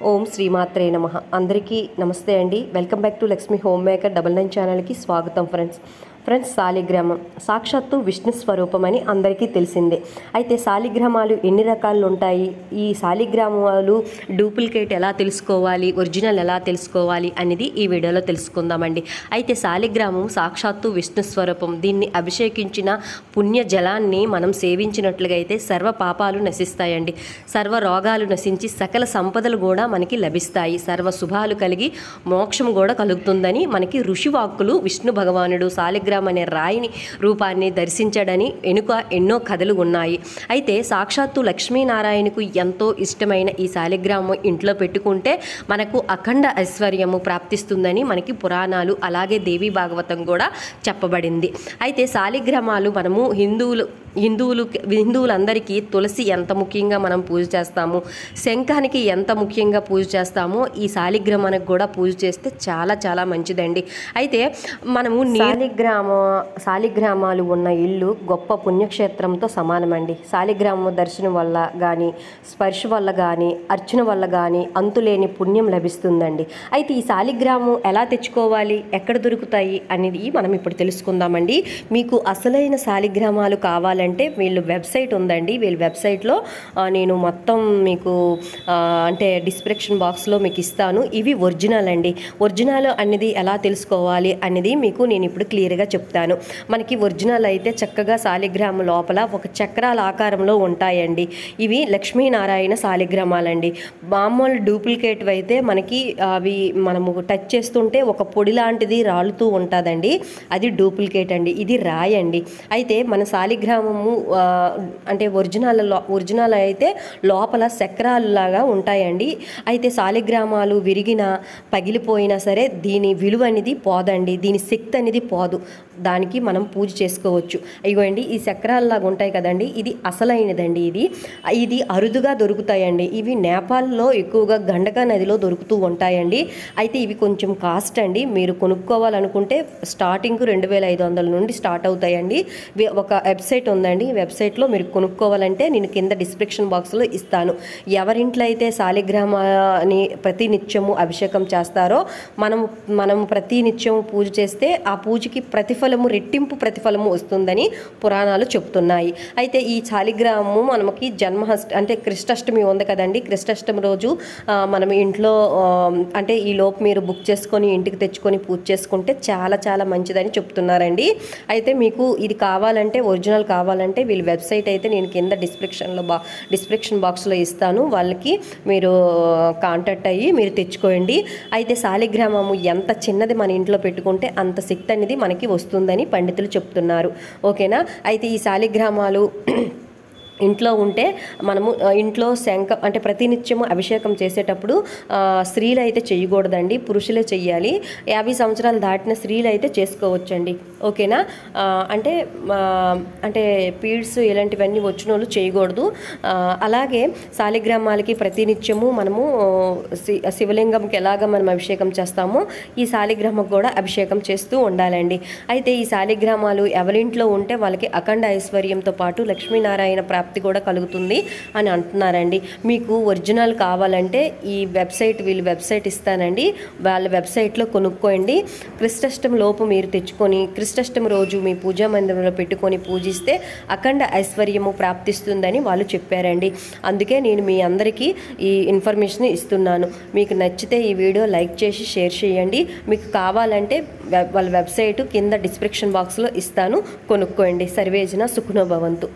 ఓం శ్రీమాత్రే నమః. అందరికీ నమస్తే అండి. Welcome back to Lakshmi home maker 99 ఛానల్కి స్వాగతం ఫ్రెండ్స్. శాలిగ్రామం సాక్షాత్తు విష్ణు స్వరూపమని అందరికీ తెలిసిందే. అయితే శాలిగ్రామాలు ఎన్ని రకాలు ఉంటాయి, ఈ శాలిగ్రామాలు డూప్లికేట్ ఎలా తెలుసుకోవాలి, ఒరిజినల్ ఎలా తెలుసుకోవాలి అనేది ఈ వీడియోలో తెలుసుకుందామండి. అయితే శాలిగ్రామం సాక్షాత్తు విష్ణు స్వరూపం. దీన్ని అభిషేకించిన పుణ్య జలాన్ని మనం సేవించినట్లుగా అయితే సర్వ పాపాలు నశిస్తాయండి. సర్వ రోగాలు నశించి సకల సంపదలు కూడా మనకి లభిస్తాయి. సర్వ శుభాలు కలిగి మోక్షం కూడా కలుగుతుందని మనకి ఋషివాక్కులు. విష్ణు భగవానుడు శాలిగ్రామం అనే రాయిని రూపాన్ని దర్శించాడని వెనుక ఎన్నో కథలు ఉన్నాయి. అయితే సాక్షాత్తు లక్ష్మీనారాయణకు ఎంతో ఇష్టమైన ఈ శాలిగ్రామం ఇంట్లో పెట్టుకుంటే మనకు అఖండ ఐశ్వర్యము ప్రాప్తిస్తుందని మనకి పురాణాలు అలాగే దేవీ భాగవతం కూడా చెప్పబడింది. అయితే శాలిగ్రామాలు మనము హిందువులందరికీ తులసి ఎంత ముఖ్యంగా మనం పూజ చేస్తాము, శంఖానికి ఎంత ముఖ్యంగా పూజ చేస్తామో ఈ శాలిగ్రామానికి కూడా పూజ చేస్తే చాలా చాలా మంచిదండి. అయితే మనము శాలిగ్రామాలు ఉన్న ఇల్లు గొప్ప పుణ్యక్షేత్రంతో సమానమండి. శాలిగ్రామం దర్శనం వల్ల కానీ, స్పర్శ వల్ల కానీ, అర్చన వల్ల కానీ అంతులేని పుణ్యం లభిస్తుందండి. అయితే ఈ శాలిగ్రామం ఎలా తెచ్చుకోవాలి, ఎక్కడ దొరుకుతాయి అనేది మనం ఇప్పుడు తెలుసుకుందామండి. మీకు అసలైన శాలిగ్రామాలు కావాలంటే వీళ్ళు వెబ్సైట్ ఉందండి. వీళ్ళ వెబ్సైట్లో నేను మొత్తం మీకు అంటే డిస్క్రిప్షన్ బాక్స్లో మీకు ఇస్తాను. ఇవి ఒరిజినల్ అండి. ఒరిజినల్ అనేది ఎలా తెలుసుకోవాలి అనేది మీకు నేను ఇప్పుడు క్లియర్గా చెప్తాను. మనకి ఒరిజినల్ అయితే చక్కగా శాలిగ్రామం లోపల ఒక చక్రాల ఆకారంలో ఉంటాయండి. ఇవి లక్ష్మీనారాయణ శాలిగ్రామాలండి. మామూలు డూప్లికేట్ అయితే మనకి అవి మనము టచ్ చేస్తుంటే ఒక పొడి లాంటిది రాలుతూ ఉంటుందండి. అది డూప్లికేట్ అండి. ఇది రాయి అండి. అయితే మన శాలిగ్రామము అంటే ఒరిజినల్ అయితే లోపల చక్రాలలాగా ఉంటాయండి. అయితే శాలిగ్రామాలు విరిగినా పగిలిపోయినా సరే దీని విలువ అనేది పోదండి, దీని శక్తి అనేది పోదు. దానికి మనం పూజ చేసుకోవచ్చు. ఇగోండి ఈ చక్రాలలాగా ఉంటాయి కదండి, ఇది అసలైనదండి. ఇది అరుదుగా దొరుకుతాయండి. ఇవి నేపాల్లో ఎక్కువగా గండక నదిలో దొరుకుతూ ఉంటాయండి. అయితే ఇవి కొంచెం కాస్ట్ అండి. మీరు కొనుక్కోవాలనుకుంటే స్టార్టింగ్ 2500 నుండి స్టార్ట్ అవుతాయండి. ఒక వెబ్సైట్ ఉందండి. ఈ వెబ్సైట్లో మీరు కొనుక్కోవాలంటే నేను కింద డిస్క్రిప్షన్ బాక్స్లో ఇస్తాను. ఎవరింట్లో అయితే శాలిగ్రామాన్ని ప్రతినిత్యము అభిషేకం చేస్తారో మనము ప్రతినిత్యము పూజ చేస్తే ఆ పూజకి రెట్టింపు ప్రతిఫలము వస్తుందని పురాణాలు చెప్తున్నాయి. అయితే ఈ శాలిగ్రామము మనకి అంటే కృష్ణాష్టమి ఉంది కదండి. కృష్ణాష్టమి రోజు మనం ఇంట్లో అంటే ఈ లోపు మీరు బుక్ చేసుకొని ఇంటికి తెచ్చుకొని పూజ చేసుకుంటే చాలా చాలా మంచిదని చెప్తున్నారండి. అయితే మీకు ఇది కావాలంటే ఒరిజినల్ కావాలంటే వీళ్ళ వెబ్సైట్ అయితే నేను కింద డిస్క్రిప్షన్ బాక్స్లో ఇస్తాను. వాళ్ళకి మీరు కాంటాక్ట్ అయ్యి మీరు తెచ్చుకోండి. అయితే శాలిగ్రామము ఎంత చిన్నది మన ఇంట్లో పెట్టుకుంటే అంత శక్తి అనేది మనకి వస్తుందని పండితులు చెప్తున్నారు. ఓకేనా. అయితే ఈ శాలిగ్రామాలు ఇంట్లో ఉంటే మనము ఇంట్లో అంటే ప్రతినిత్యము అభిషేకం చేసేటప్పుడు స్త్రీలు అయితే చేయకూడదండి, పురుషులే చెయ్యాలి. 50 సంవత్సరాలు దాటిన స్త్రీలు అయితే చేసుకోవచ్చండి. ఓకేనా. అంటే పీడ్స్ ఇలాంటివన్నీ వచ్చిన వాళ్ళు చేయకూడదు. అలాగే శాలిగ్రామాలకి ప్రతినిత్యము మనము శివలింగంకి ఎలాగ మనం అభిషేకం చేస్తామో ఈ శాలిగ్రామం కూడా అభిషేకం చేస్తూ ఉండాలండి. అయితే ఈ శాలిగ్రామాలు ఎవరింట్లో ఉంటే వాళ్ళకి అఖండ ఐశ్వర్యంతో పాటు లక్ష్మీనారాయణ ప్రాప్తి కూడా కలుగుతుంది అని అంటున్నారండి. మీకు ఒరిజినల్ కావాలంటే వీళ్ళ వెబ్సైట్ ఇస్తానండి. వాళ్ళ వెబ్సైట్లో కొనుక్కోండి. కృష్ణాష్టమి లోపు మీరు తెచ్చుకొని కృష్ణాష్టమి రోజు మీ పూజా మందిరంలో పెట్టుకొని పూజిస్తే అఖండ ఐశ్వర్యము ప్రాప్తిస్తుందని వాళ్ళు చెప్పారండి. అందుకే నేను మీ అందరికీ ఈ ఇన్ఫర్మేషన్ ఇస్తున్నాను. మీకు నచ్చితే ఈ వీడియో లైక్ చేసి షేర్ చేయండి. మీకు కావాలంటే వాళ్ళ వెబ్సైట్ కింద డిస్క్రిప్షన్ బాక్స్లో ఇస్తాను, కొనుక్కోండి. సర్వేజన సుఖనో భవంతు.